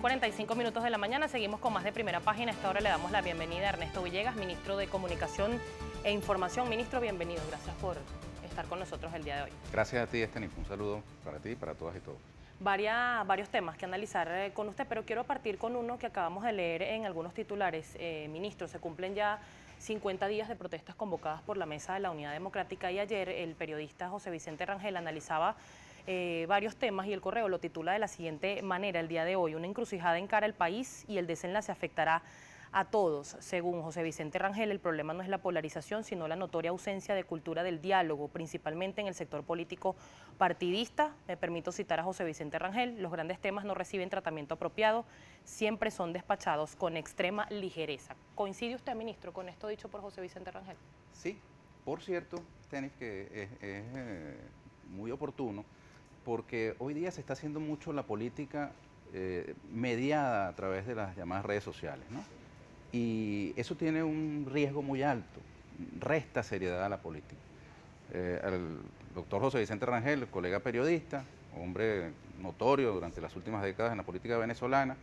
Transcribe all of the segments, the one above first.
6:45 de la mañana, seguimos con más de Primera Página. A esta hora le damos la bienvenida a Ernesto Villegas, ministro de Comunicación e Información. Ministro, bienvenido. Gracias por estar con nosotros el día de hoy. Gracias a ti, Esteban. Un saludo para ti y para todas y todos. Varios temas que analizar con usted, pero quiero partir con uno que acabamos de leer en algunos titulares. Ministro, se cumplen ya 50 días de protestas convocadas por la Mesa de la Unidad Democrática y ayer el periodista José Vicente Rangel analizaba varios temas y el Correo lo titula de la siguiente manera el día de hoy: una encrucijada encara el país y el desenlace afectará a todos. Según José Vicente Rangel, el problema no es la polarización, sino la notoria ausencia de cultura del diálogo, principalmente en el sector político partidista. Me permito citar a José Vicente Rangel: los grandes temas no reciben tratamiento apropiado, siempre son despachados con extrema ligereza. ¿Coincide usted, ministro, con esto dicho por José Vicente Rangel? Sí, por cierto, Tenis, que es muy oportuno, porque hoy día se está haciendo mucho la política mediada a través de las llamadas redes sociales, ¿no? Y eso tiene un riesgo muy alto, resta seriedad a la política. El doctor José Vicente Rangel, colega periodista, hombre notorio durante las últimas décadas en la política venezolana,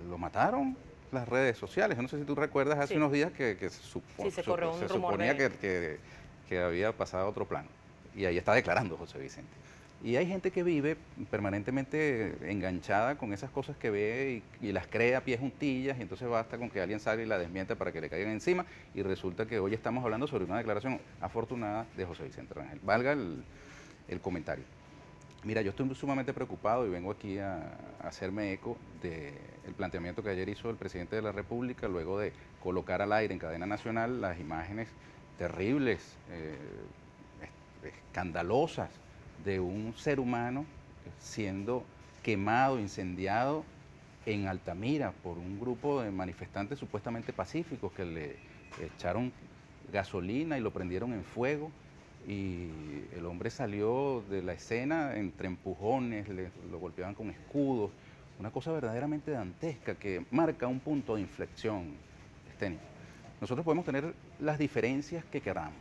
lo mataron las redes sociales. Yo no sé si tú recuerdas hace unos días que se suponía que había pasado a otro plano. Y ahí está declarando José Vicente. Y hay gente que vive permanentemente enganchada con esas cosas que ve y las cree a pies juntillas, y entonces basta con que alguien salga y la desmienta para que le caigan encima, y resulta que hoy estamos hablando sobre una declaración afortunada de José Vicente Rangel. Valga el comentario. Mira, yo estoy sumamente preocupado y vengo aquí a hacerme eco del planteamiento que ayer hizo el presidente de la República luego de colocar al aire en cadena nacional las imágenes terribles, escandalosas, de un ser humano siendo quemado, incendiado en Altamira por un grupo de manifestantes supuestamente pacíficos que le echaron gasolina y lo prendieron en fuego, y el hombre salió de la escena entre empujones, lo golpeaban con escudos, una cosa verdaderamente dantesca que marca un punto de inflexión. Nosotros podemos tener las diferencias que queramos.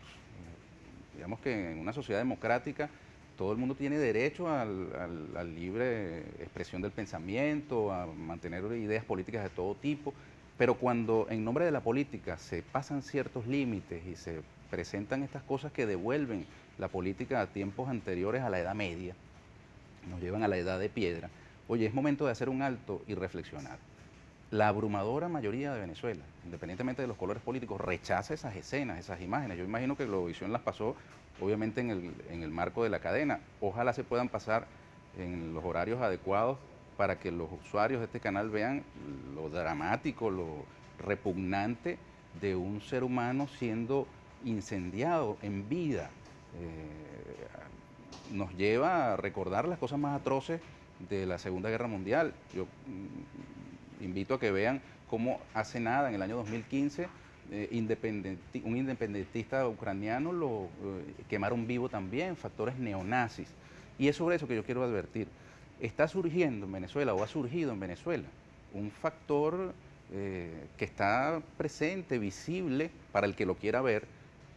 Digamos que en una sociedad democrática todo el mundo tiene derecho a la libre expresión del pensamiento, a mantener ideas políticas de todo tipo, pero cuando en nombre de la política se pasan ciertos límites y se presentan estas cosas que devuelven la política a tiempos anteriores a la Edad Media, nos llevan a la Edad de Piedra, oye, es momento de hacer un alto y reflexionar. La abrumadora mayoría de Venezuela, independientemente de los colores políticos, rechaza esas escenas, esas imágenes. Yo imagino que Globovisión las pasó, obviamente, en el marco de la cadena. Ojalá se puedan pasar en los horarios adecuados para que los usuarios de este canal vean lo dramático, lo repugnante de un ser humano siendo incendiado en vida. Nos lleva a recordar las cosas más atroces de la Segunda Guerra Mundial. Yo invito a que vean cómo hace nada, en el año 2015, un independentista ucraniano lo quemaron vivo también, factores neonazis. Y es sobre eso que yo quiero advertir. Está surgiendo en Venezuela, o ha surgido en Venezuela, un factor que está presente, visible, para el que lo quiera ver,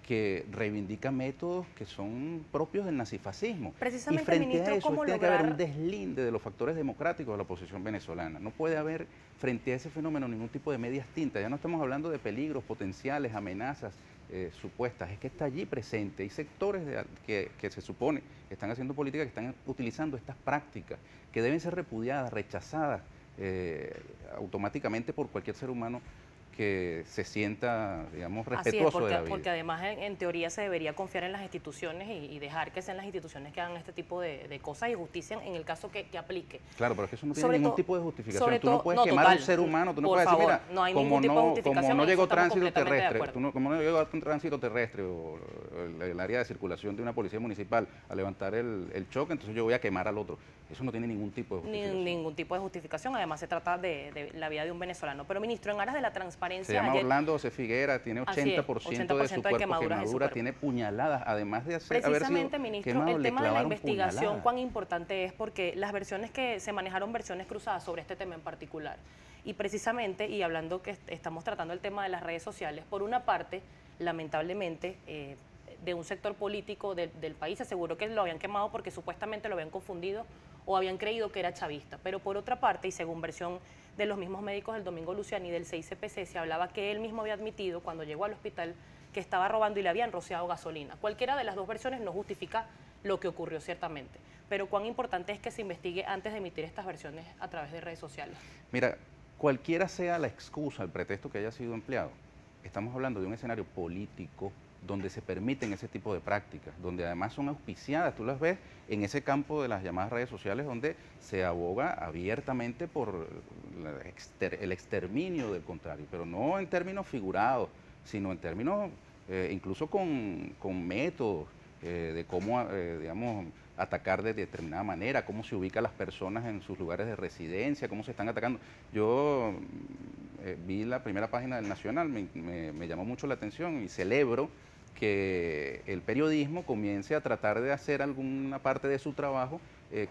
que reivindica métodos que son propios del nazifascismo. Precisamente, y frente ministro, a eso ¿cómo tiene que haber lograr un deslinde de los factores democráticos de la oposición venezolana. No puede haber frente a ese fenómeno ningún tipo de medias tintas. Ya no estamos hablando de peligros potenciales, amenazas supuestas, es que está allí presente. Hay sectores que se supone que están haciendo política, que están utilizando estas prácticas, que deben ser repudiadas, rechazadas automáticamente por cualquier ser humano que se sienta, digamos, respetuoso de la vida. Porque además en teoría se debería confiar en las instituciones y dejar que sean las instituciones que hagan este tipo de cosas y justician en el caso que aplique. Claro, pero es que eso no tiene ningún tipo de justificación. Tú no puedes quemar a un ser humano, tú no puedes decir, mira, no hay ningún tipo de justificación, como no llegó tránsito terrestre, como no llegó un tránsito terrestre o el área de circulación de una policía municipal a levantar el choque, entonces yo voy a quemar al otro. Eso no tiene ningún tipo de justificación. Ningún tipo de justificación, además se trata de la vida de un venezolano. Pero, ministro, en aras de la transparencia... Se llama Orlando José Figuera, tiene 80% de su cuerpo quemadura, tiene puñaladas, además de precisamente, ministro, quemado, el tema de la investigación, puñaladas. cuán importante es, porque las versiones que se manejaron, versiones cruzadas sobre este tema en particular. Y precisamente, y hablando que estamos tratando el tema de las redes sociales, por una parte, lamentablemente, de un sector político del país, aseguró que lo habían quemado porque supuestamente lo habían confundido o habían creído que era chavista. Pero por otra parte, y según versión de los mismos médicos del Domingo Luciani y del 6CPC, se hablaba que él mismo había admitido cuando llegó al hospital que estaba robando y le habían rociado gasolina. Cualquiera de las dos versiones no justifica lo que ocurrió ciertamente, pero cuán importante es que se investigue antes de emitir estas versiones a través de redes sociales. Mira, cualquiera sea la excusa, el pretexto que haya sido empleado, estamos hablando de un escenario político donde se permiten ese tipo de prácticas, donde además son auspiciadas, tú las ves en ese campo de las llamadas redes sociales donde se aboga abiertamente por el exterminio del contrario, pero no en términos figurados, sino en términos incluso con métodos de cómo, digamos, atacar de determinada manera, cómo se ubican las personas en sus lugares de residencia, cómo se están atacando. Yo vi la primera página del Nacional, me llamó mucho la atención y celebro que el periodismo comience a tratar de hacer alguna parte de su trabajo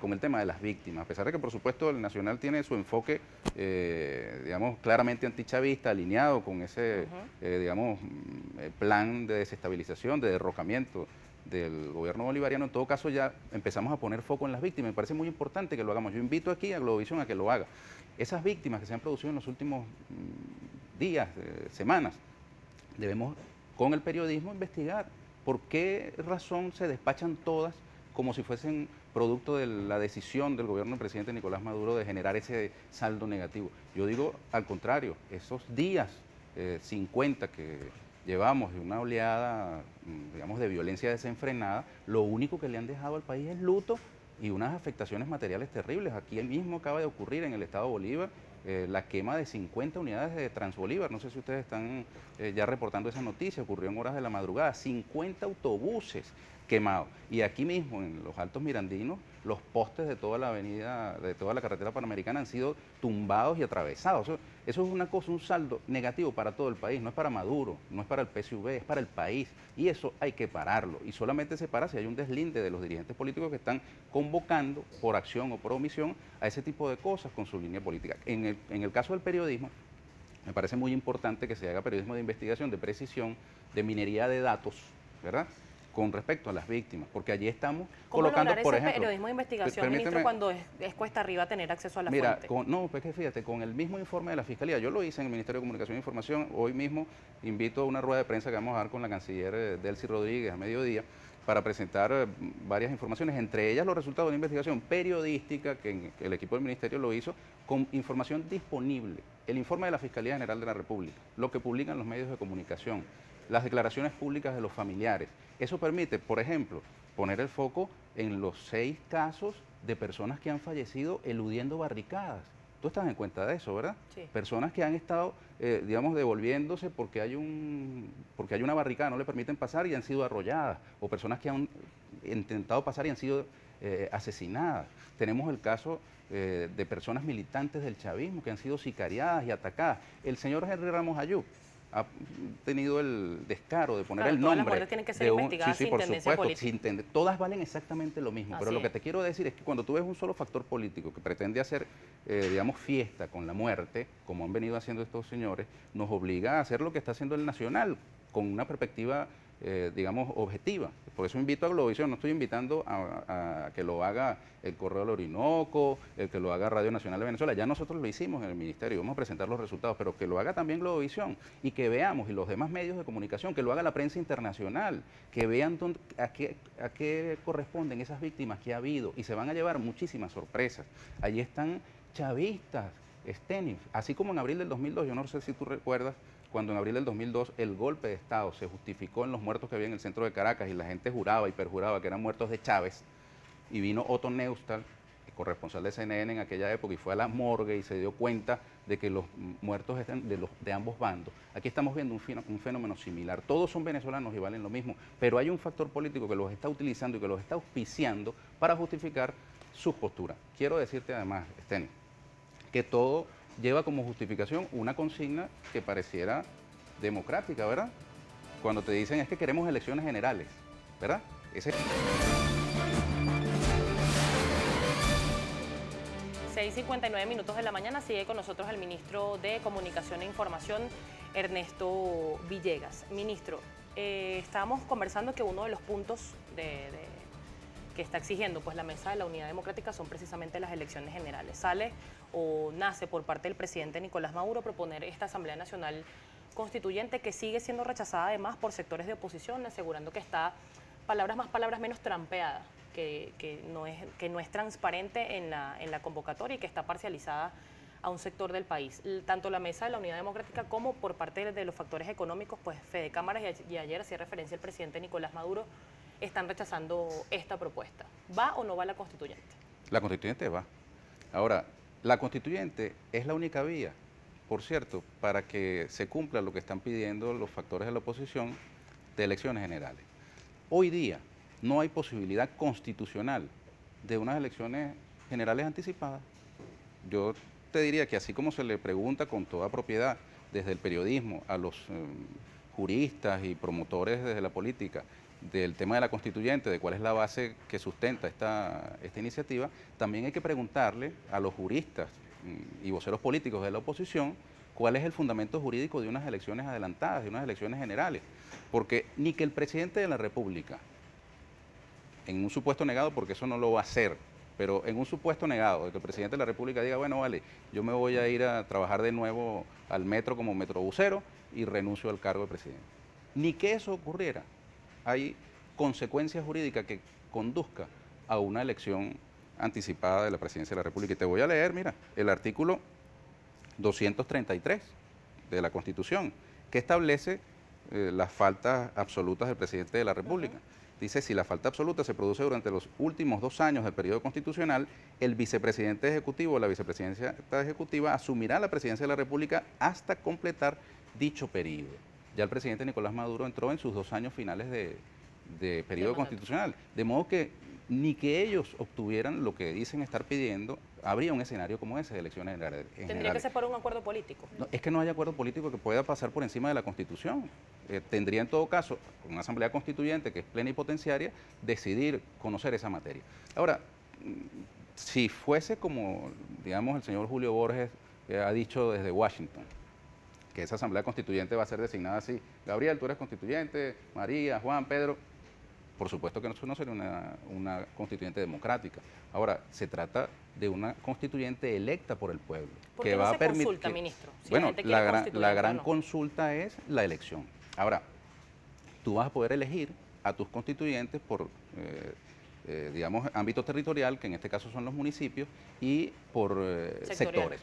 con el tema de las víctimas, a pesar de que por supuesto el Nacional tiene su enfoque, digamos, claramente antichavista, alineado con ese, digamos, plan de desestabilización, de derrocamiento del gobierno bolivariano. En todo caso ya empezamos a poner foco en las víctimas, me parece muy importante que lo hagamos. Yo invito aquí a Globovisión a que lo haga. Esas víctimas que se han producido en los últimos días, semanas, debemos con el periodismo investigar por qué razón se despachan todas como si fuesen producto de la decisión del gobierno del presidente Nicolás Maduro de generar ese saldo negativo. Yo digo al contrario, esos días 50 que llevamos de una oleada, digamos, de violencia desenfrenada, lo único que le han dejado al país es luto y unas afectaciones materiales terribles. Aquí mismo acaba de ocurrir en el estado Bolívar la quema de 50 unidades de Transbolívar. No sé si ustedes están ya reportando esa noticia, ocurrió en horas de la madrugada, 50 autobuses quemados. Y aquí mismo, en los Altos Mirandinos, los postes de toda la avenida, de toda la carretera panamericana han sido tumbados y atravesados. Eso es una cosa, un saldo negativo para todo el país, no es para Maduro, no es para el PSUV, es para el país. Y eso hay que pararlo. Y solamente se para si hay un deslinde de los dirigentes políticos que están convocando, por acción o por omisión, a ese tipo de cosas con su línea política. En el caso del periodismo, me parece muy importante que se haga periodismo de investigación, de precisión, de minería de datos, ¿verdad?, con respecto a las víctimas, porque allí estamos colocando, por ejemplo... periodismo de investigación, ministro, cuando es cuesta arriba tener acceso a la fuente? No, pues que fíjate, con el mismo informe de la Fiscalía, yo lo hice en el Ministerio de Comunicación e Información, hoy mismo invito a una rueda de prensa que vamos a dar con la canciller Delcy Rodríguez a mediodía, para presentar varias informaciones, entre ellas los resultados de una investigación periodística que el equipo del Ministerio lo hizo con información disponible, el informe de la Fiscalía General de la República, lo que publican los medios de comunicación, las declaraciones públicas de los familiares. Eso permite, por ejemplo, poner el foco en los 6 casos de personas que han fallecido eludiendo barricadas. Tú estás en cuenta de eso, ¿verdad? Sí. Personas que han estado, digamos, devolviéndose porque hay una barricada, no le permiten pasar y han sido arrolladas, o personas que han intentado pasar y han sido asesinadas. Tenemos el caso de personas militantes del chavismo que han sido sicariadas y atacadas. El señor Henry Ramos Ayub ha tenido el descaro de poner el nombre. Todas las muertes tienen que ser investigadas sin tendencia política. Todas valen exactamente lo mismo, pero lo que te quiero decir es que cuando tú ves un solo factor político que pretende hacer, digamos, fiesta con la muerte, como han venido haciendo estos señores, nos obliga a hacer lo que está haciendo el Nacional, con una perspectiva, digamos, objetiva. Por eso invito a Globovisión, no estoy invitando a que lo haga el Correo del Orinoco, el que lo haga Radio Nacional de Venezuela. Ya nosotros lo hicimos en el Ministerio, vamos a presentar los resultados, pero que lo haga también Globovisión y que veamos, y los demás medios de comunicación, que lo haga la prensa internacional, que vean a qué corresponden esas víctimas que ha habido y se van a llevar muchísimas sorpresas. Allí están chavistas, Steny, así como en abril del 2002, yo no sé si tú recuerdas, cuando en abril del 2002 el golpe de Estado se justificó en los muertos que había en el centro de Caracas y la gente juraba y perjuraba que eran muertos de Chávez, y vino Otto Neustad, el corresponsal de CNN en aquella época, y fue a la morgue y se dio cuenta de que los muertos están de ambos bandos. Aquí estamos viendo un fenómeno similar. Todos son venezolanos y valen lo mismo, pero hay un factor político que los está utilizando y que los está auspiciando para justificar sus posturas. Quiero decirte además, Steny, que todo lleva como justificación una consigna que pareciera democrática, ¿verdad? Cuando te dicen es que queremos elecciones generales, ¿verdad? 6:59 minutos de la mañana, sigue con nosotros el ministro de Comunicación e Información, Ernesto Villegas. Ministro, estábamos conversando que uno de los puntos que está exigiendo pues la Mesa de la Unidad Democrática son precisamente las elecciones generales. Sale o nace por parte del presidente Nicolás Maduro proponer esta Asamblea Nacional Constituyente, que sigue siendo rechazada además por sectores de oposición, asegurando que está, palabras más, palabras menos, trampeada, que no es transparente en la convocatoria y que está parcializada a un sector del país. Tanto la Mesa de la Unidad Democrática como por parte de los factores económicos, pues Fede Cámaras y ayer hacía referencia el presidente Nicolás Maduro, están rechazando esta propuesta. ¿Va o no va la constituyente? La constituyente va. Ahora, la constituyente es la única vía, por cierto, para que se cumpla lo que están pidiendo los factores de la oposición de elecciones generales. Hoy día no hay posibilidad constitucional de unas elecciones generales anticipadas. Yo te diría que así como se le pregunta con toda propiedad desde el periodismo a los juristas y promotores desde la política del tema de la constituyente, de cuál es la base que sustenta esta iniciativa, también hay que preguntarle a los juristas y voceros políticos de la oposición cuál es el fundamento jurídico de unas elecciones adelantadas, de unas elecciones generales. Porque ni que el presidente de la República, en un supuesto negado, porque eso no lo va a hacer, pero en un supuesto negado, de que el presidente de la República diga, bueno, vale, yo me voy a ir a trabajar de nuevo al metro como metrobusero y renuncio al cargo de presidente. Ni que eso ocurriera, hay consecuencias jurídicas que conduzca a una elección anticipada de la presidencia de la República. Y te voy a leer, mira, el artículo 233 de la Constitución, que establece las faltas absolutas del presidente de la República. Dice, si la falta absoluta se produce durante los últimos 2 años del periodo constitucional, el vicepresidente ejecutivo o la vicepresidencia ejecutiva asumirá la presidencia de la República hasta completar dicho periodo. Ya el presidente Nicolás Maduro entró en sus 2 años finales de periodo constitucional, de modo que ni que ellos obtuvieran lo que dicen estar pidiendo, habría un escenario como ese de elecciones generales. Tendría que ser por un acuerdo político. No, es que no hay acuerdo político que pueda pasar por encima de la Constitución. Tendría en todo caso, una asamblea constituyente que es plenipotenciaria, decidir conocer esa materia. Ahora, si fuese como, digamos, el señor Julio Borges ha dicho desde Washington, que esa asamblea constituyente va a ser designada así, Gabriel, tú eres constituyente, María, Juan, Pedro, por supuesto que eso no sería una constituyente democrática. Ahora, se trata de una constituyente electa por el pueblo. ¿Por qué no se consulta, ministro? Si bueno, la gran consulta es la elección. Ahora, tú vas a poder elegir a tus constituyentes por, digamos, ámbito territorial, que en este caso son los municipios, y por sectores.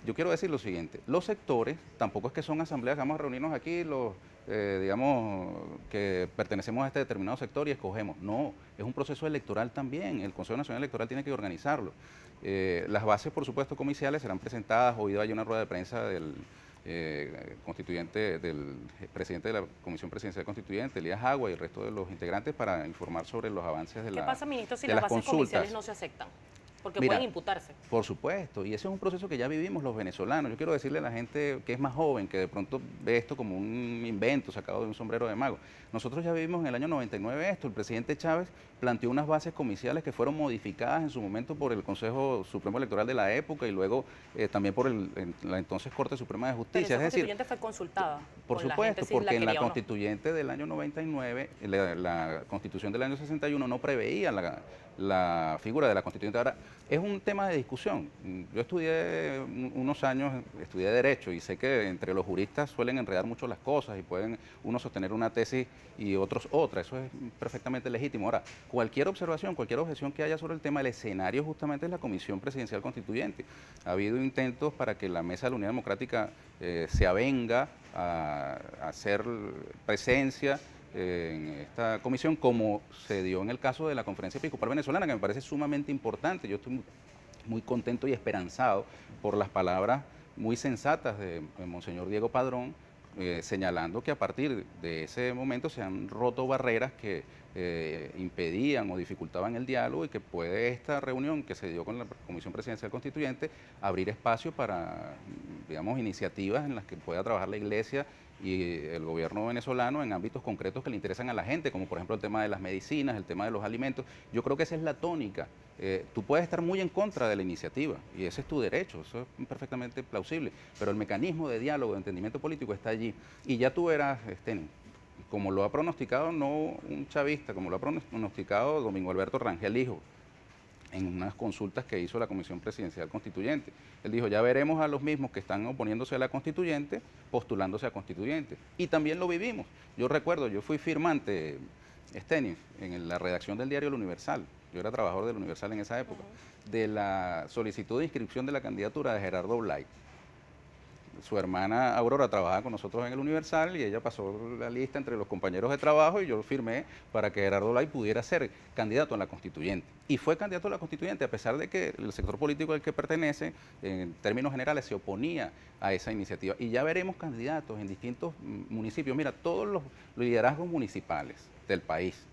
Yo quiero decir lo siguiente, los sectores tampoco es que son asambleas que vamos a reunirnos aquí, los, digamos, que pertenecemos a este determinado sector y escogemos. No, es un proceso electoral también, el Consejo Nacional Electoral tiene que organizarlo. Las bases, por supuesto, comiciales serán presentadas, hoy hay una rueda de prensa del constituyente, del presidente de la Comisión Presidencial Constituyente, Elías Agua, y el resto de los integrantes para informar sobre los avances de la ¿Qué pasa, ministro, si las bases comiciales no se aceptan? Porque pueden imputarse. Por supuesto, y ese es un proceso que ya vivimos los venezolanos. Yo quiero decirle a la gente que es más joven, que de pronto ve esto como un invento sacado de un sombrero de mago. Nosotros ya vivimos en el año 99 esto. El presidente Chávez planteó unas bases comiciales que fueron modificadas en su momento por el Consejo Supremo Electoral de la época y luego también por la entonces Corte Suprema de Justicia. Pero esa constituyente fue consultada. Por supuesto, porque en la constituyente del año 99, la constitución del año 61 no preveía la figura de la constituyente. Ahora, es un tema de discusión. Yo estudié unos años, estudié Derecho y sé que entre los juristas suelen enredar mucho las cosas y pueden uno sostener una tesis y otros otra. Eso es perfectamente legítimo. Ahora, cualquier observación, cualquier objeción que haya sobre el tema, el escenario justamente es la Comisión Presidencial Constituyente. Ha habido intentos para que la Mesa de la Unidad Democrática se avenga a hacer presencia en esta comisión, como se dio en el caso de la Conferencia Episcopal Venezolana, que me parece sumamente importante. Yo estoy muy contento y esperanzado por las palabras muy sensatas de Monseñor Diego Padrón, señalando que a partir de ese momento se han roto barreras que impedían o dificultaban el diálogo y que puede esta reunión que se dio con la Comisión Presidencial Constituyente abrir espacio para, digamos, iniciativas en las que pueda trabajar la Iglesia y el gobierno venezolano en ámbitos concretos que le interesan a la gente, como por ejemplo el tema de las medicinas, el tema de los alimentos. Yo creo que esa es la tónica. Tú puedes estar muy en contra de la iniciativa y ese es tu derecho, eso es perfectamente plausible, pero el mecanismo de diálogo, de entendimiento político está allí. Y ya tú verás, como lo ha pronosticado no un chavista, como lo ha pronosticado Domingo Alberto Rangel, hijo, en unas consultas que hizo la Comisión Presidencial Constituyente. Él dijo, ya veremos a los mismos que están oponiéndose a la constituyente, postulándose a constituyente. Y también lo vivimos. Yo recuerdo, yo fui firmante, Stenif, en la redacción del diario El Universal, yo era trabajador del Universal en esa época, de la solicitud de inscripción de la candidatura de Gerardo Blay. Su hermana Aurora trabajaba con nosotros en el Universal y ella pasó la lista entre los compañeros de trabajo y yo lo firmé para que Gerardo Blay pudiera ser candidato a la constituyente. Y fue candidato a la constituyente a pesar de que el sector político al que pertenece, en términos generales, se oponía a esa iniciativa. Y ya veremos candidatos en distintos municipios. Mira, todos los liderazgos municipales del país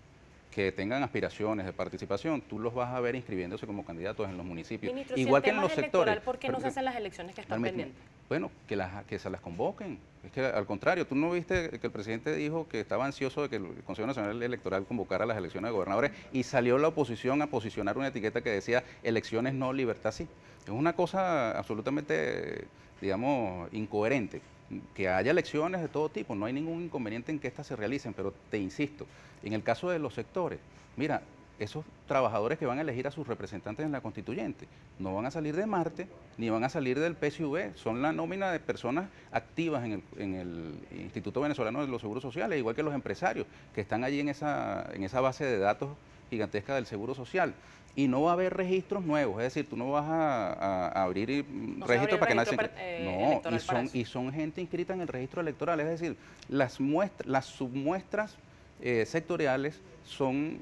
que tengan aspiraciones de participación, tú los vas a ver inscribiéndose como candidatos en los municipios. Ministro, igual si que el en tema los es sectores. electoral, ¿por qué no se hacen las elecciones que están pendientes? Bueno, que se las convoquen. Es que al contrario, tú no viste que el presidente dijo que estaba ansioso de que el Consejo Nacional Electoral convocara las elecciones de gobernadores y salió la oposición a posicionar una etiqueta que decía elecciones no, libertad sí. Es una cosa absolutamente, digamos, incoherente. Que haya elecciones de todo tipo, no hay ningún inconveniente en que éstas se realicen, pero te insisto, en el caso de los sectores, mira, esos trabajadores que van a elegir a sus representantes en la constituyente no van a salir de Marte ni van a salir del PSV, son la nómina de personas activas en el Instituto Venezolano de los Seguros Sociales, igual que los empresarios que están allí en esa base de datos gigantesca del Seguro Social. Y no va a haber registros nuevos, es decir, tú no vas a abrir registros para que nadie se... No, y son gente inscrita en el registro electoral, es decir, las submuestras sectoriales son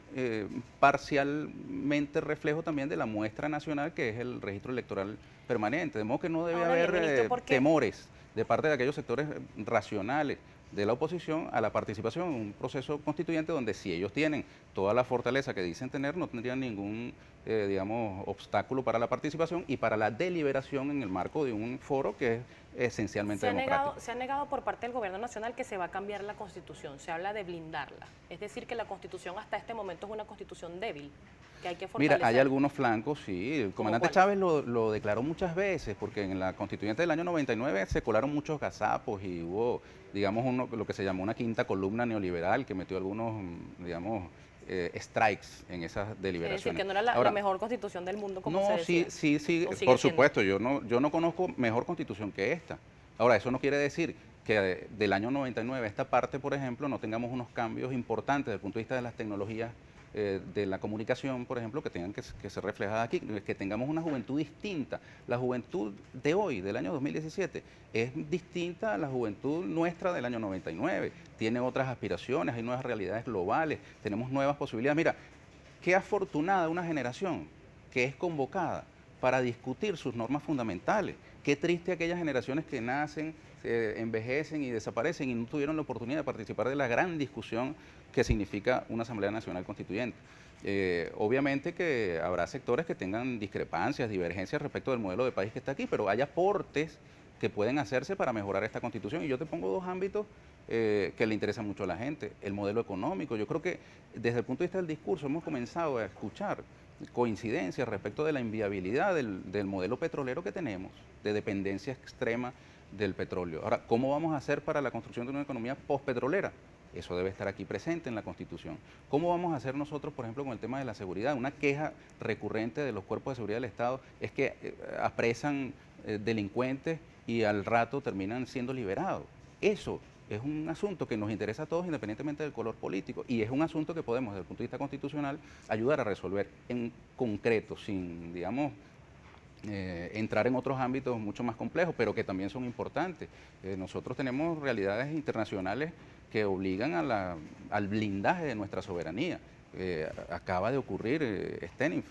parcialmente reflejo también de la muestra nacional que es el registro electoral permanente, de modo que no debe haber temores de parte de aquellos sectores racionales de la oposición a la participación en un proceso constituyente donde si ellos tienen toda la fortaleza que dicen tener, no tendrían ningún, digamos, obstáculo para la participación y para la deliberación en el marco de un foro que es esencialmente democrático. Se ha negado por parte del Gobierno Nacional que se va a cambiar la Constitución, se habla de blindarla, es decir, que la Constitución hasta este momento es una Constitución débil, que hay que fortalecer. Mira, hay algunos flancos, sí, el comandante Chávez lo declaró muchas veces, porque en la Constituyente del año 99 se colaron muchos gazapos y hubo, digamos, lo que se llamó una quinta columna neoliberal que metió algunos, digamos, strikes en esas deliberaciones. Es decir, que no era la mejor constitución del mundo, como se decía. Sí, por supuesto, yo no conozco mejor constitución que esta. Ahora, eso no quiere decir que del año 99 a esta parte, por ejemplo, no tengamos unos cambios importantes desde el punto de vista de las tecnologías de la comunicación, por ejemplo, que tengan que ser reflejadas aquí, que tengamos una juventud distinta. La juventud de hoy, del año 2017, es distinta a la juventud nuestra del año 99. Tiene otras aspiraciones, hay nuevas realidades globales, tenemos nuevas posibilidades. Mira, qué afortunada una generación que es convocada para discutir sus normas fundamentales. Qué triste aquellas generaciones que nacen, envejecen y desaparecen y no tuvieron la oportunidad de participar de la gran discusión que significa una Asamblea Nacional Constituyente. Obviamente que habrá sectores que tengan discrepancias, divergencias respecto del modelo de país que está aquí, pero hay aportes que pueden hacerse para mejorar esta Constitución. Y yo te pongo dos ámbitos que le interesan mucho a la gente. El modelo económico. Yo creo que desde el punto de vista del discurso hemos comenzado a escuchar coincidencias respecto de la inviabilidad del modelo petrolero que tenemos, de dependencia extrema del petróleo. Ahora, ¿cómo vamos a hacer para la construcción de una economía postpetrolera? Eso debe estar aquí presente en la Constitución. ¿Cómo vamos a hacer nosotros, por ejemplo, con el tema de la seguridad? Una queja recurrente de los cuerpos de seguridad del Estado es que apresan delincuentes y al rato terminan siendo liberados. Eso es un asunto que nos interesa a todos independientemente del color político y es un asunto que podemos, desde el punto de vista constitucional, ayudar a resolver en concreto, sin, digamos, entrar en otros ámbitos mucho más complejos, pero que también son importantes. Nosotros tenemos realidades internacionales que obligan al blindaje de nuestra soberanía. Acaba de ocurrir, Stenif,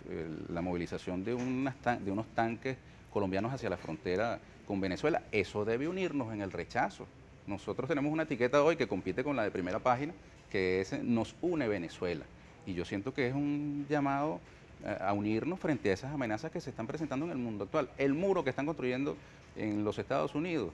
la movilización de unos tanques colombianos hacia la frontera con Venezuela. Eso debe unirnos en el rechazo. Nosotros tenemos una etiqueta hoy que compite con la de Primera Página, que es Nos une Venezuela. Y yo siento que es un llamado a unirnos frente a esas amenazas que se están presentando en el mundo actual. El muro que están construyendo en los Estados Unidos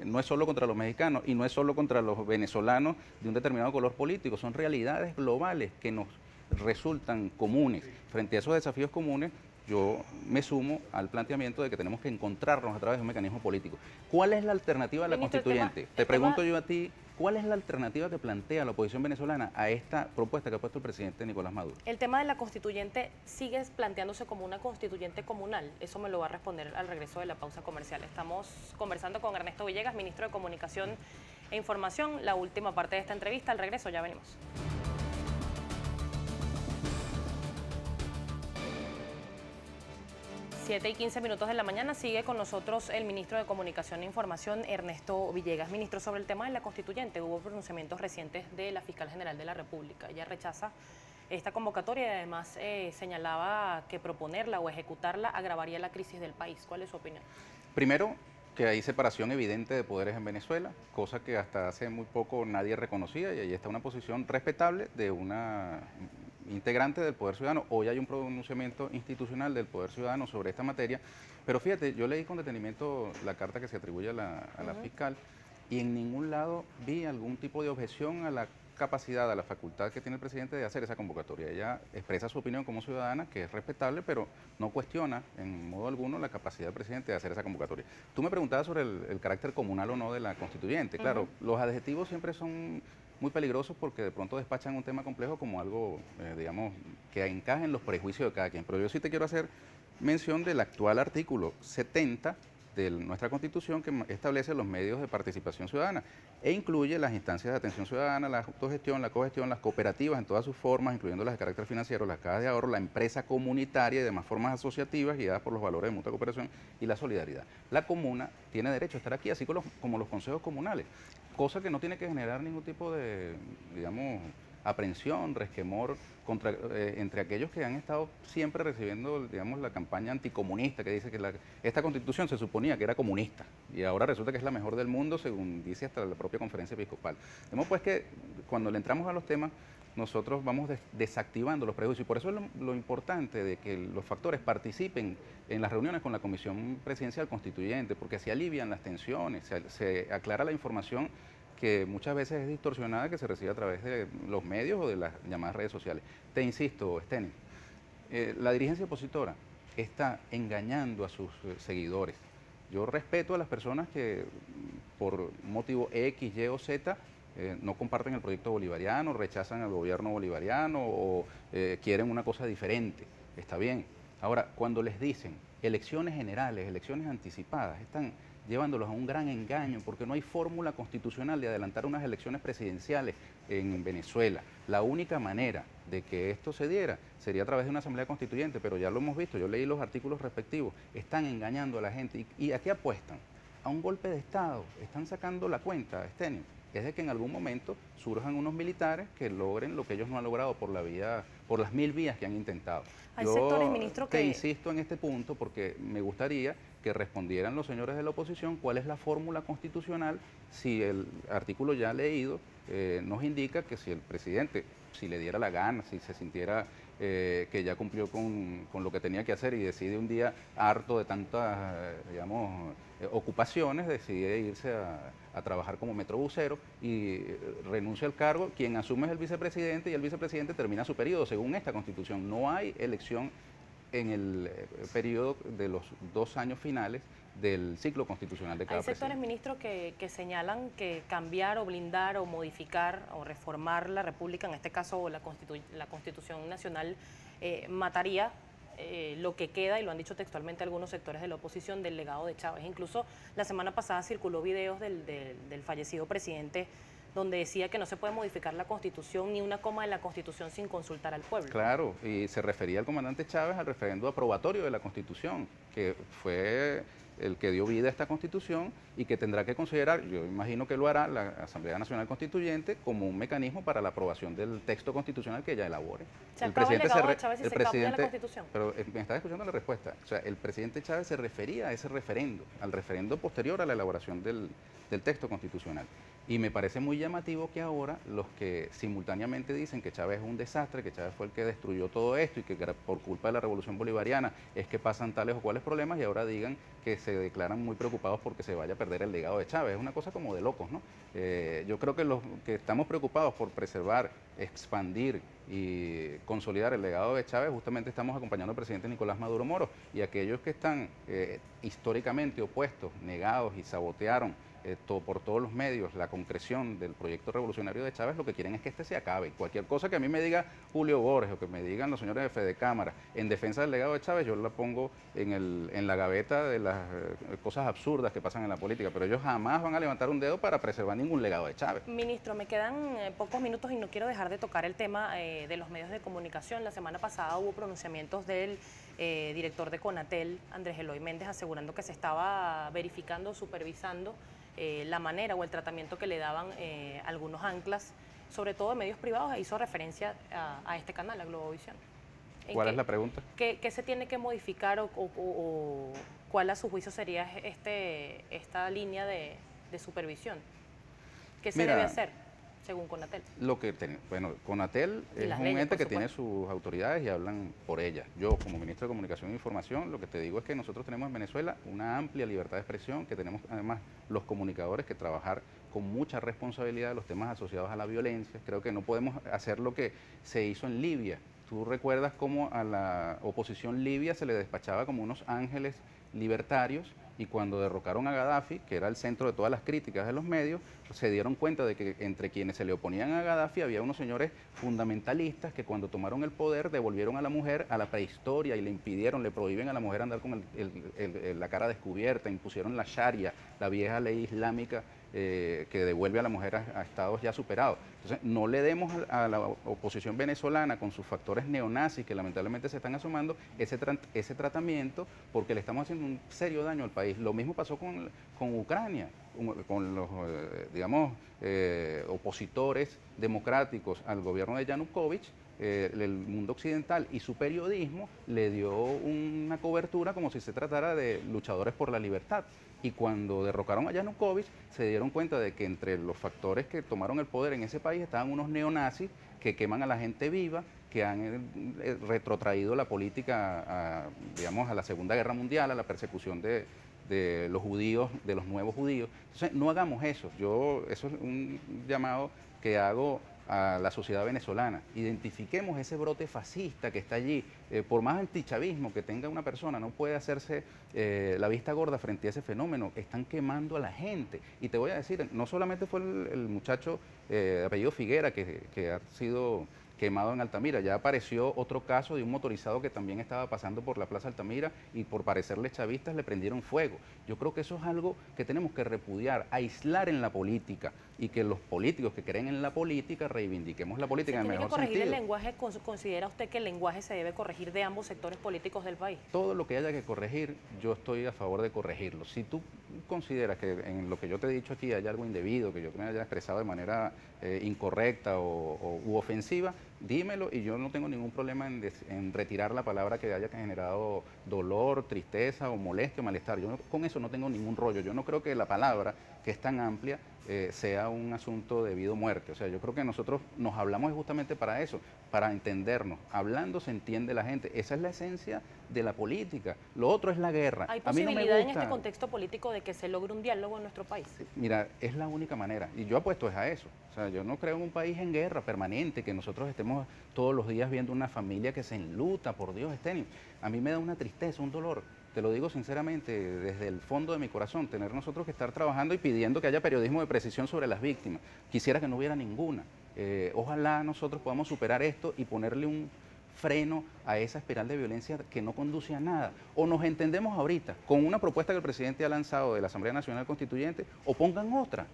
no es solo contra los mexicanos y no es solo contra los venezolanos de un determinado color político, son realidades globales que nos resultan comunes. Frente a esos desafíos comunes, yo me sumo al planteamiento de que tenemos que encontrarnos a través de un mecanismo político. ¿Cuál es la alternativa a la constituyente? Te pregunto yo a ti, ¿Cuál es la alternativa que plantea la oposición venezolana a esta propuesta que ha puesto el presidente Nicolás Maduro? El tema de la constituyente sigue planteándose como una constituyente comunal. Eso me lo va a responder al regreso de la pausa comercial. Estamos conversando con Ernesto Villegas, ministro de Comunicación e Información. La última parte de esta entrevista, al regreso ya venimos. 7:15 de la mañana, sigue con nosotros el ministro de Comunicación e Información, Ernesto Villegas. Ministro, sobre el tema de la constituyente, hubo pronunciamientos recientes de la Fiscal General de la República. Ella rechaza esta convocatoria y además señalaba que proponerla o ejecutarla agravaría la crisis del país. ¿Cuál es su opinión? Primero, que hay separación evidente de poderes en Venezuela, cosa que hasta hace muy poco nadie reconocía, y ahí está una posición respetable de una integrante del Poder Ciudadano. Hoy hay un pronunciamiento institucional del Poder Ciudadano sobre esta materia, pero fíjate, yo leí con detenimiento la carta que se atribuye a la fiscal y en ningún lado vi algún tipo de objeción a la capacidad, a la facultad que tiene el presidente de hacer esa convocatoria. Ella expresa su opinión como ciudadana, que es respetable, pero no cuestiona en modo alguno la capacidad del presidente de hacer esa convocatoria. Tú me preguntabas sobre el carácter comunal o no de la constituyente. Claro, los adjetivos siempre son muy peligrosos porque de pronto despachan un tema complejo como algo, digamos, que encaje en los prejuicios de cada quien. Pero yo sí te quiero hacer mención del actual artículo 70 de nuestra Constitución, que establece los medios de participación ciudadana e incluye las instancias de atención ciudadana, la autogestión, la cogestión, las cooperativas en todas sus formas, incluyendo las de carácter financiero, las cajas de ahorro, la empresa comunitaria y demás formas asociativas guiadas por los valores de mutua cooperación y la solidaridad. La comuna tiene derecho a estar aquí, así como los consejos comunales, cosa que no tiene que generar ningún tipo de, digamos, aprensión, resquemor entre aquellos que han estado siempre recibiendo, digamos, la campaña anticomunista que dice que esta constitución se suponía que era comunista y ahora resulta que es la mejor del mundo, según dice hasta la propia conferencia episcopal. Vemos pues que cuando le entramos a los temas, nosotros vamos desactivando los prejuicios y por eso es lo importante de que los factores participen en las reuniones con la Comisión Presidencial Constituyente, porque se alivian las tensiones, se aclara la información que muchas veces es distorsionada, que se recibe a través de los medios o de las llamadas redes sociales. Te insisto, Steny, la dirigencia opositora está engañando a sus seguidores. Yo respeto a las personas que por motivo X, Y o Z no comparten el proyecto bolivariano, rechazan al gobierno bolivariano o quieren una cosa diferente. Está bien. Ahora, cuando les dicen elecciones generales, elecciones anticipadas, están llevándolos a un gran engaño porque no hay fórmula constitucional de adelantar unas elecciones presidenciales en Venezuela. La única manera de que esto se diera sería a través de una asamblea constituyente, pero ya lo hemos visto, yo leí los artículos respectivos, están engañando a la gente. ¿Y a qué apuestan? A un golpe de Estado. Están sacando la cuenta, Steny, es de que en algún momento surjan unos militares que logren lo que ellos no han logrado por las 1000 vías que han intentado. Hay sectores, ministro, te insisto en este punto porque me gustaría que respondieran los señores de la oposición cuál es la fórmula constitucional si el artículo ya leído nos indica que si el presidente, si le diera la gana, si se sintiera que ya cumplió con lo que tenía que hacer y decide un día harto de tantas, digamos, ocupaciones, decide irse a trabajar como metrobusero y renuncia al cargo, quien asume es el vicepresidente y el vicepresidente termina su periodo según esta Constitución. No hay elección en el periodo de los 2 años finales del ciclo constitucional de cada presidente. Hay sectores, ministro, que señalan que cambiar o blindar o modificar o reformar la República, en este caso la Constitución Nacional, mataría lo que queda, y lo han dicho textualmente algunos sectores de la oposición, del legado de Chávez. Incluso la semana pasada circuló videos del fallecido presidente donde decía que no se puede modificar la Constitución ni una coma de la Constitución sin consultar al pueblo. Claro, y se refería al comandante Chávez al referendo aprobatorio de la Constitución, que fue el que dio vida a esta Constitución y que tendrá que considerar, yo imagino que lo hará la Asamblea Nacional Constituyente, como un mecanismo para la aprobación del texto constitucional que ella elabore. Se acaba el legado de Chávez y se cambia la Constitución. Pero me estás escuchando la respuesta. O sea, el presidente Chávez se refería a ese referendo, al referendo posterior a la elaboración del texto constitucional. Y me parece muy llamativo que ahora los que simultáneamente dicen que Chávez es un desastre, que Chávez fue el que destruyó todo esto y que por culpa de la revolución bolivariana es que pasan tales o cuales problemas y ahora digan que se declaran muy preocupados porque se vaya a perder el legado de Chávez. Es una cosa como de locos, ¿no? Yo creo que los que estamos preocupados por preservar, expandir y consolidar el legado de Chávez, justamente estamos acompañando al presidente Nicolás Maduro Moro, y aquellos que están históricamente opuestos, negados y sabotearon por todos los medios la concreción del proyecto revolucionario de Chávez, lo que quieren es que este se acabe. Cualquier cosa que a mí me diga Julio Borges o que me digan los señores de Fede Cámara en defensa del legado de Chávez, yo la pongo en la gaveta de las cosas absurdas que pasan en la política, pero ellos jamás van a levantar un dedo para preservar ningún legado de Chávez. Ministro, me quedan pocos minutos y no quiero dejar de tocar el tema de los medios de comunicación. La semana pasada hubo pronunciamientos del director de CONATEL, Andrés Eloy Méndez, asegurando que se estaba verificando, supervisando la manera o el tratamiento que le daban algunos anclas, sobre todo de medios privados, e hizo referencia a este canal, a Globovisión. ¿Cuál es la pregunta? ¿Qué se tiene que modificar o cuál a su juicio sería esta línea de supervisión? ¿Qué se debe hacer según CONATEL? Bueno, CONATEL es un ente que tiene sus autoridades y hablan por ellas. Yo, como ministro de Comunicación e Información, lo que te digo es que nosotros tenemos en Venezuela una amplia libertad de expresión, que tenemos además los comunicadores que trabajar con mucha responsabilidad de los temas asociados a la violencia. Creo que no podemos hacer lo que se hizo en Libia. Tú recuerdas cómo a la oposición libia se le despachaba como unos ángeles libertarios, y cuando derrocaron a Gaddafi, que era el centro de todas las críticas de los medios, se dieron cuenta de que entre quienes se le oponían a Gaddafi había unos señores fundamentalistas que cuando tomaron el poder devolvieron a la mujer a la prehistoria y le impidieron, le prohíben a la mujer andar con la cara descubierta, impusieron la Sharia, la vieja ley islámica que devuelve a la mujer a estados ya superados. Entonces, no le demos a la oposición venezolana, con sus factores neonazis que lamentablemente se están asomando, ese tratamiento, porque le estamos haciendo un serio daño al país. Lo mismo pasó con Ucrania, con los, digamos, opositores democráticos al gobierno de Yanukovych. El mundo occidental y su periodismo le dio una cobertura como si se tratara de luchadores por la libertad. Y cuando derrocaron a Yanukovych, se dieron cuenta de que entre los factores que tomaron el poder en ese país estaban unos neonazis que queman a la gente viva, que han retrotraído la política digamos, a la Segunda Guerra Mundial, a la persecución de los judíos, de los nuevos judíos. Entonces, no hagamos eso. Eso es un llamado que hago a la sociedad venezolana. Identifiquemos ese brote fascista que está allí. Por más antichavismo que tenga una persona, no puede hacerse la vista gorda frente a ese fenómeno. Están quemando a la gente. Y te voy a decir, no solamente fue el muchacho de apellido Figuera que ha sido quemado en Altamira, ya apareció otro caso de un motorizado que también estaba pasando por la Plaza Altamira y por parecerle chavistas le prendieron fuego. Yo creo que eso es algo que tenemos que repudiar, aislar en la política, y que los políticos que creen en la política reivindiquemos la política en el mejor sentido. ¿Tiene que corregir el lenguaje? ¿Considera usted que el lenguaje se debe corregir de ambos sectores políticos del país? Todo lo que haya que corregir, yo estoy a favor de corregirlo. Si tú consideras que en lo que yo te he dicho aquí hay algo indebido, que yo me haya expresado de manera incorrecta u ofensiva, dímelo y yo no tengo ningún problema en retirar la palabra que haya generado dolor, tristeza o molestia o malestar. Con eso no tengo ningún rollo. Yo no creo que la palabra, que es tan amplia, sea un asunto de vida o muerte. O sea, yo creo que nosotros nos hablamos justamente para eso, para entendernos. Hablando se entiende la gente. Esa es la esencia de la política. Lo otro es la guerra. ¿Hay a mí no me posibilidad gusta. En este contexto político de que se logre un diálogo en nuestro país? Mira, es la única manera. Y yo apuesto a eso. O sea, yo no creo en un país en guerra permanente, que nosotros estemos todos los días viendo una familia que se enluta, por Dios, Estenio. A mí me da una tristeza, un dolor. Te lo digo sinceramente, desde el fondo de mi corazón, tener nosotros que estar trabajando y pidiendo que haya periodismo de precisión sobre las víctimas. Quisiera que no hubiera ninguna. Ojalá nosotros podamos superar esto y ponerle un freno a esa espiral de violencia que no conduce a nada. O nos entendemos ahorita con una propuesta que el presidente ha lanzado de la Asamblea Nacional Constituyente, o pongan otra,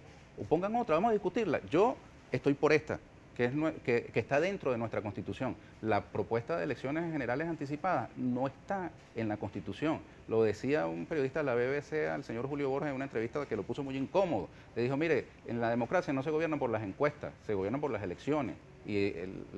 vamos a discutirla. Yo estoy por esta, que está dentro de nuestra Constitución. La propuesta de elecciones generales anticipadas no está en la Constitución. Lo decía un periodista de la BBC al señor Julio Borges en una entrevista que lo puso muy incómodo. Le dijo, mire, en la democracia no se gobierna por las encuestas, se gobierna por las elecciones. Y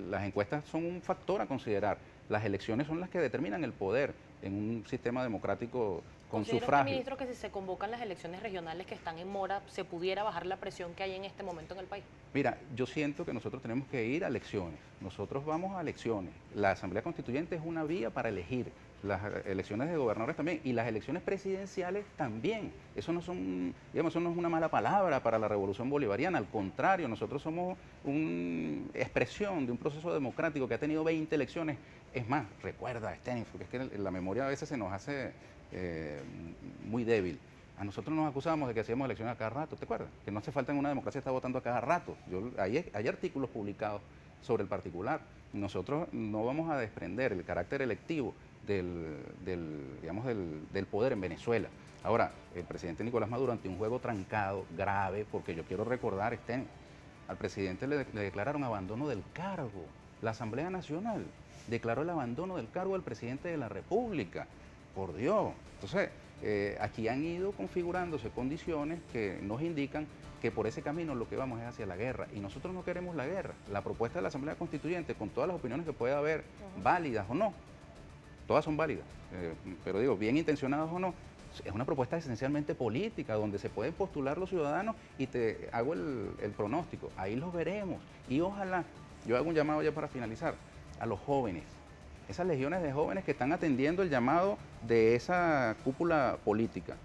las encuestas son un factor a considerar. Las elecciones son las que determinan el poder en un sistema democrático con sufragio. Ministro, que si se convocan las elecciones regionales que están en mora, ¿se pudiera bajar la presión que hay en este momento en el país? Mira, yo siento que nosotros tenemos que ir a elecciones. Nosotros vamos a elecciones. La Asamblea Constituyente es una vía para elegir. Las elecciones de gobernadores también y las elecciones presidenciales también. Eso no son, digamos, eso no es una mala palabra para la revolución bolivariana, al contrario, nosotros somos una expresión de un proceso democrático que ha tenido 20 elecciones. Es más, recuerda, Stenny, porque es que la memoria a veces se nos hace muy débil. A nosotros nos acusábamos de que hacíamos elecciones a cada rato, ¿te acuerdas? Que no hace falta en una democracia estar votando a cada rato. Hay artículos publicados sobre el particular. Nosotros no vamos a desprender el carácter electivo del poder en Venezuela. Ahora, el presidente Nicolás Maduro, ante un juego trancado, grave, porque yo quiero recordar, al presidente le declararon abandono del cargo. La Asamblea Nacional declaró el abandono del cargo al presidente de la República. Por Dios. Entonces, aquí han ido configurándose condiciones que nos indican que por ese camino lo que vamos es hacia la guerra. Y nosotros no queremos la guerra. La propuesta de la Asamblea Constituyente, con todas las opiniones que pueda haber, válidas o no, todas son válidas, pero digo, bien intencionadas o no, es una propuesta esencialmente política, donde se pueden postular los ciudadanos y te hago el pronóstico. Ahí los veremos. Y ojalá, yo hago un llamado ya para finalizar, a los jóvenes, esas legiones de jóvenes que están atendiendo el llamado de esa cúpula política.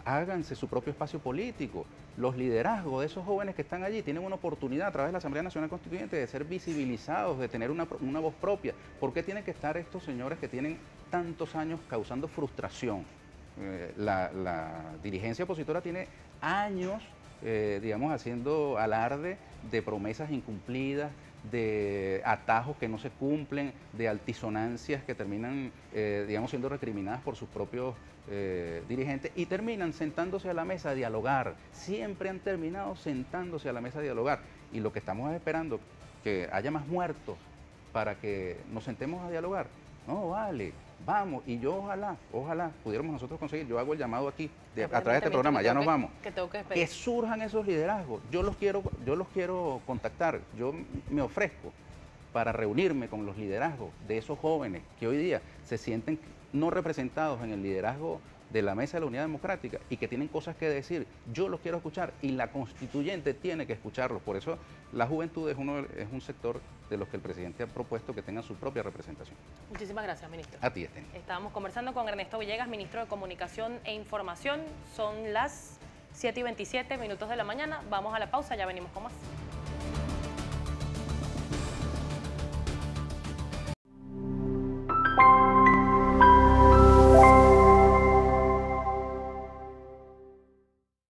Háganse su propio espacio político. Los liderazgos de esos jóvenes que están allí tienen una oportunidad a través de la Asamblea Nacional Constituyente de ser visibilizados, de tener una voz propia. ¿Por qué tienen que estar estos señores que tienen tantos años causando frustración? La dirigencia opositora tiene años, digamos, haciendo alarde de promesas incumplidas, de atajos que no se cumplen, de altisonancias que terminan, digamos, siendo recriminadas por sus propios dirigentes y terminan sentándose a la mesa a dialogar. Siempre han terminado sentándose a la mesa a dialogar. Y lo que estamos esperando, que haya más muertos para que nos sentemos a dialogar. No, vale, vamos. Y yo ojalá pudiéramos nosotros conseguir, yo hago el llamado aquí, a través de este programa, ya nos vamos, que surjan esos liderazgos. Yo los quiero contactar, yo me ofrezco para reunirme con los liderazgos de esos jóvenes que hoy día se sienten no representados en el liderazgo de la Mesa de la Unidad Democrática y que tienen cosas que decir. Yo los quiero escuchar y la constituyente tiene que escucharlos. Por eso la juventud es un sector de los que el presidente ha propuesto que tengan su propia representación. Muchísimas gracias, ministro. A ti, Estén. Estábamos conversando con Ernesto Villegas, ministro de Comunicación e Información. Son las 7:27 de la mañana. Vamos a la pausa, ya venimos con más.